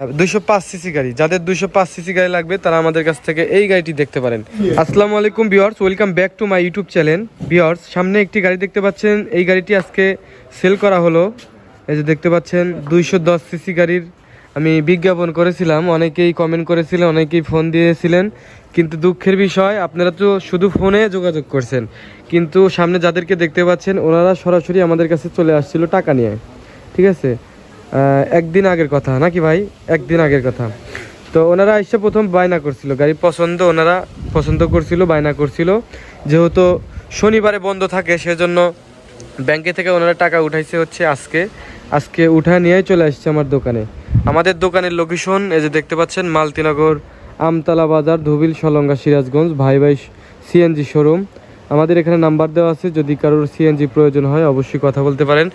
205 CC গাড়ি, যাদের 205 CC গাড়ি লাগবে তারা আমাদের কাছ থেকে এই গাড়িটি দেখতে পারেন। আসসালামু আলাইকুম viewers, welcome back to my YouTube channel. Viewers, সামনে একটি গাড়ি দেখতে পাচ্ছেন, এই গাড়িটি আজকে সেল করা হলো। এই যে দেখতে পাচ্ছেন 210 সিসি গাড়ির আমি বিজ্ঞাপন করেছিলাম, অনেকেই কমেন্ট করেছিলেন, অনেকেই ফোন দিয়েছিলেন, কিন্তু দুঃখের বিষয় আপনারা তো শুধু ফোনে যোগাযোগ করছেন, কিন্তু সামনে যাদেরকে দেখতে পাচ্ছেন ওনারা সরাসরি আমাদের কাছে চলে আসছিল টাকা নিয়ে। ঠিক আছে, একদিন আগের কথা নাকি ভাই, একদিন আগের কথা। তো ওনারা এসে প্রথম বায়না করছিল, গাড়ি ওনারা পছন্দ করছিল, বায়না করছিল। যেহেতু শনিবারে বন্ধ থাকে সেজন্য ব্যাংকে থেকে ওনারা টাকা উঠাইছে হচ্ছে আজকে উঠা নিয়ে চলে আসছে আমার দোকানে। আমাদের দোকানের লোকেশন এই যে দেখতে পাচ্ছেন, মালতীনগর, আমতলা বাজার, ধুবিল, সলঙ্গা, সিরাজগঞ্জ, ভাই ভাই সিএনজি শোরুম। আমাদের এখানে নাম্বার দেওয়া আছে, যদি কারোর সিএনজি প্রয়োজন হয় অবশ্যই কথা বলতে পারেন,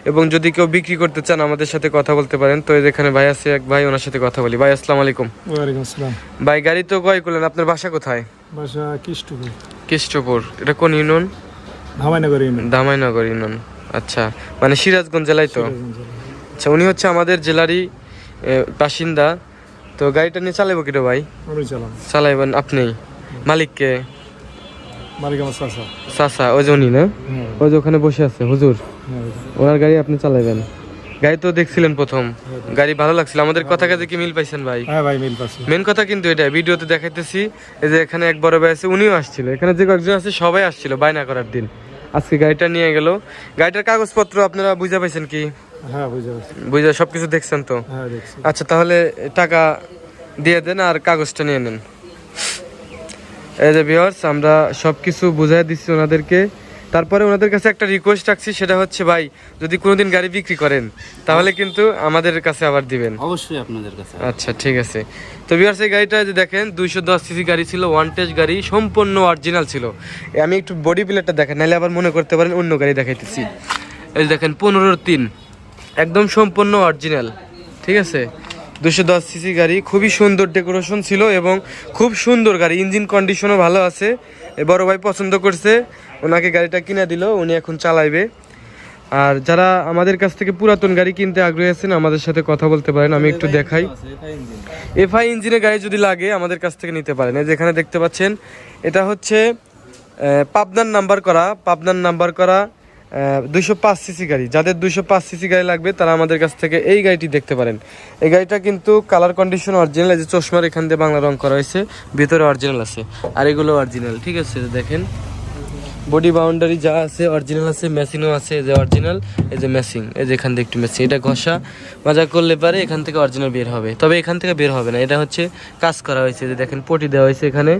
এবং যদি কেউ বিক্রি করতে চান আমাদের সাথে কথা বলতে পারেন। তো এখানে ভাই আছে এক ভাই, ওনার সাথে কথা বলি। ভাই আসসালামু আলাইকুম। ওয়ালাইকুম আসসালাম। ভাই গাড়ি তো ক্রয় করলেন, আপনার বাসা কোথায়? বাসা কিষ্টপুর। কেষ্টপুর, এটা কোন ইউনিয়ন? ধামাইনগর ইউনিয়ন। দামাইনগর ইউনিয়ন। আচ্ছা, মানে সিরাজগঞ্জ জেলায় তো। আচ্ছা, উনি হচ্ছে আমাদের জেলারই বাসিন্দা। তো গাড়িটা নিয়ে চালাবো কিটো ভাই? আমি চালাম। চালাইবেন আপনি? মালিককে? মালিক আমার চাচা। চাচা, ওই যে উনি না, ওই যে ওখানে বসে আছে হুজুর, ওনার গাড়ি আপনি চালাবেন। গাড়ি তো দেখছিলেন প্রথম, গাড়ি ভালো লাগছিল, আমাদের কথা কাজে কি মিল পাইছেন ভাই? হ্যাঁ ভাই, মিল পাচ্ছি। মেন কথা কিন্তু এটা ভিডিওতে দেখাইতেছি, এই যে এখানে এক বড় ভাই আছে, উনিও আসছিল, এখানে যে কয়েকজন আছে সবাই আসছিল বায়না করার দিন। আজকে গাড়িটা নিয়ে গেল। গাড়িটার কাগজপত্র আপনারা বুঝা পাইছেন কি? হ্যাঁ, বুঝতে পারছি। বুঝা সবকিছু দেখছেন তো? হ্যাঁ, দেখছি। আচ্ছা, তাহলে টাকা দিয়ে দেন আর কাগজটা নিয়ে নেন। এই যে ভিউয়ার্স, আমরা সব কিছু বুঝাই দিচ্ছি ওনাদেরকে। তারপরে ওনাদের কাছে একটা রিকোয়েস্ট রাখছি, সেটা হচ্ছে ভাই যদি কোনোদিন গাড়ি বিক্রি করেন তাহলে কিন্তু আমাদের কাছে আবার দিবেন। অবশ্যই আপনাদের কাছে। আচ্ছা, ঠিক আছে। তো ভিউয়ার্স, এই গাড়িটা যে দেখেন 210 সিসি গাড়ি ছিল, ওয়ান টেস্ট গাড়ি, সম্পূর্ণ অরিজিনাল ছিল। আমি একটু বডি প্লেটটা দেখেন, নাহলে আবার মনে করতে পারেন অন্য গাড়ি দেখাইতেছি। এই যে দেখেন 15-3, একদম সম্পূর্ণ অরিজিনাল। ঠিক আছে, 210 সিসি গাড়ি, খুবই সুন্দর ডেকোরেশন ছিল এবং খুব সুন্দর গাড়ি, ইঞ্জিন কন্ডিশনও ভালো আছে। বড় ভাই পছন্দ করছে, ওনাকে গাড়িটা কিনে দিল, উনি এখন চালাইবে। আর যারা আমাদের কাছ থেকে পুরাতন গাড়ি কিনতে আগ্রহী আছেন আমাদের সাথে কথা বলতে পারেন। আমি একটু দেখাই, এফআই ইঞ্জিনের গাড়ি যদি লাগে আমাদের কাছ থেকে নিতে পারেন। এই যেখানে দেখতে পাচ্ছেন, এটা হচ্ছে পাবনার নাম্বার করা 205 সিসি গাড়ি। যাদের 205 সিসি গাড়ি লাগবে তারা আমাদের কাছ থেকে এই গাড়িটি দেখতে পারেন। এই গাড়িটা কিন্তু কালার কন্ডিশন অরিজিনাল, এই যে চশমার এখান দিয়ে বাংলা রং করা হয়েছে, ভিতরে অরিজিনাল আছে, আর এগুলো অরিজিনাল। ঠিক আছে, দেখেন বডি বাউন্ডারি যা আছে অরিজিনাল আছে, মেশিনও আছে, এই যে অরিজিনাল, এই যে মেশিন, এই যে এখান থেকে একটু মেশিন, এটা ঘষা মাজা করলে পারে এখান থেকে অরিজিনাল বের হবে, তবে এখান থেকে বের হবে না, এটা হচ্ছে কাজ করা হয়েছে। যে দেখেন পটি দেওয়া হয়েছে এখানে,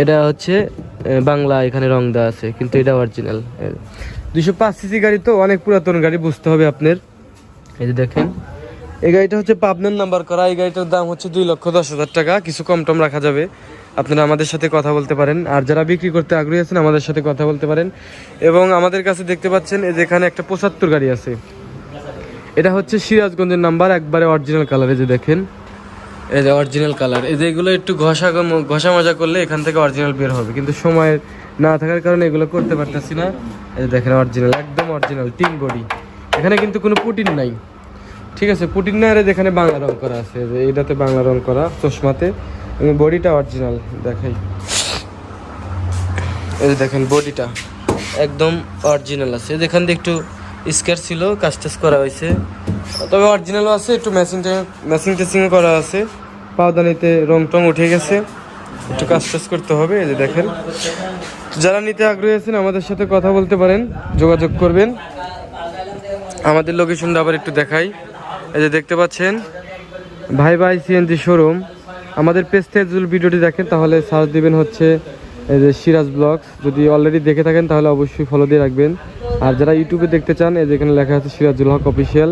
এটা হচ্ছে বাংলা, এখানে রং দেওয়া আছে, কিন্তু এটা অরিজিনাল। 205 সিসি গাড়ি তো অনেক পুরাতন গাড়ি, বুঝতে হবে আপনার। এই যে দেখেন এই গাড়িটা হচ্ছে পাবনার নাম্বার করা, এই গাড়িটার দাম হচ্ছে 2,10,000 টাকা, কিছু কম টম রাখা যাবে, আপনারা আমাদের সাথে কথা বলতে পারেন। আর যারা বিক্রি করতে আগ্রহী আছেন আমাদের সাথে কথা বলতে পারেন। এবং আমাদের কাছে দেখতে পাচ্ছেন এই যেখানে একটা 75 গাড়ি আছে, এটা হচ্ছে সিরাজগঞ্জের নাম্বার, একবারে অরিজিনাল কালার। এই যে দেখেন, এই যে অরিজিনাল কালার, এই যে এগুলো একটু ঘষা মাজা করলে এখান থেকে অরিজিনাল বের হবে, কিন্তু সময় না থাকার কারণে এগুলো করতে পারতেছি না। এই যে দেখেন অরিজিনাল, একদম অরিজিনাল, টিন বডি, এখানে কিন্তু কোনো পুটিন নাই। ঠিক আছে, পুটিন না, এখানে বাংলা রং করা আছে, এইটাতে বাংলা রং করা চশমাতে, এবং বডিটা অরিজিনাল দেখাই। এই যে দেখেন বডিটা একদম অরিজিনাল আছে, যেখান দিয়ে একটু স্কেচ ছিল, কাজ টাজ করা হয়েছে, তবে অরিজিনালও আছে, একটু মেশিং টেসিংও করা আছে, পাওদানিতে রং টং উঠে গেছে, একটু কাজ টাজ করতে হবে। এই যে দেখেন, যারা নিতে আগ্রহী আছেন আমাদের সাথে কথা বলতে পারেন, যোগাযোগ করবেন। আমাদের লোকেশনটা আবার একটু দেখাই, এই যে দেখতে পাচ্ছেন ভাই ভাই সিএনজি শোরুম। আমাদের পেজ থেকে যদি ভিডিওটি দেখেন তাহলে সার্চ দিবেন হচ্ছে এই যে সিরাজ ব্লগস, যদি অলরেডি দেখে থাকেন তাহলে অবশ্যই ফলো দিয়ে রাখবেন। আর যারা ইউটিউবে দেখতে চান, এই যেখানে লেখা আছে সিরাজুল হক অফিসিয়াল,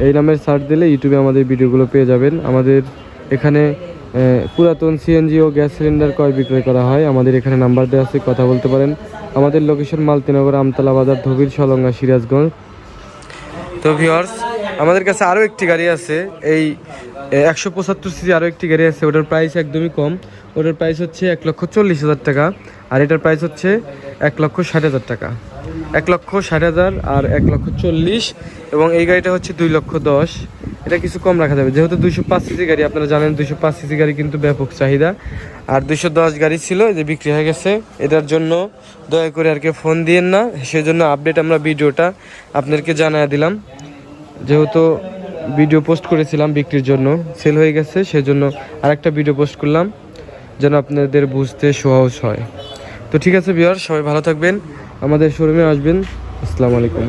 এই নামের সার্চ দিলে ইউটিউবে আমাদের ভিডিওগুলো পেয়ে যাবেন। আমাদের এখানে পুরাতন সিএনজি ও গ্যাস সিলিন্ডার ক্রয় বিক্রয় করা হয়, আমাদের এখানে নাম্বার দেওয়া আছে, কথা বলতে পারেন। আমাদের লোকেশন মালতীনগর, আমতলা বাজার, ধুবিল, সলঙ্গা, সিরাজগঞ্জ। তো ভিউয়ার্স, আমাদের কাছে আরও একটি গাড়ি আছে, এই 175 সিসি আরও একটি গাড়ি আছে, ওটার প্রাইস একদমই কম, ওটার প্রাইস হচ্ছে 1,40,000 টাকা, আর এটার প্রাইস হচ্ছে 1,60,000 টাকা। 1,60,000 আর 1,40,000, এবং এই গাড়িটা হচ্ছে 2,10,000। এটা কিছু কম রাখা যাবে, যেহেতু 205 সিসি গাড়ি, আপনারা জানেন 205 সিসি গাড়ি কিন্তু ব্যাপক চাহিদা। আর 210 গাড়ি ছিল যে বিক্রি হয়ে গেছে, এটার জন্য দয়া করে আর কি ফোন দিয়েন না, সেজন্য আপডেট আমরা ভিডিওটা আপনাদেরকে জানিয়ে দিলাম। যেহেতু ভিডিও পোস্ট করেছিলাম বিক্রির জন্য, সেল হয়ে গেছে, সেজন্য আরেকটা ভিডিও পোস্ট করলাম যেন আপনাদের বুঝতে সহজ হয়। তো ঠিক আছে ভিউয়ার, সবাই ভালো থাকবেন, আমাদের শোরুমে আসবেন। আসসালামু আলাইকুম।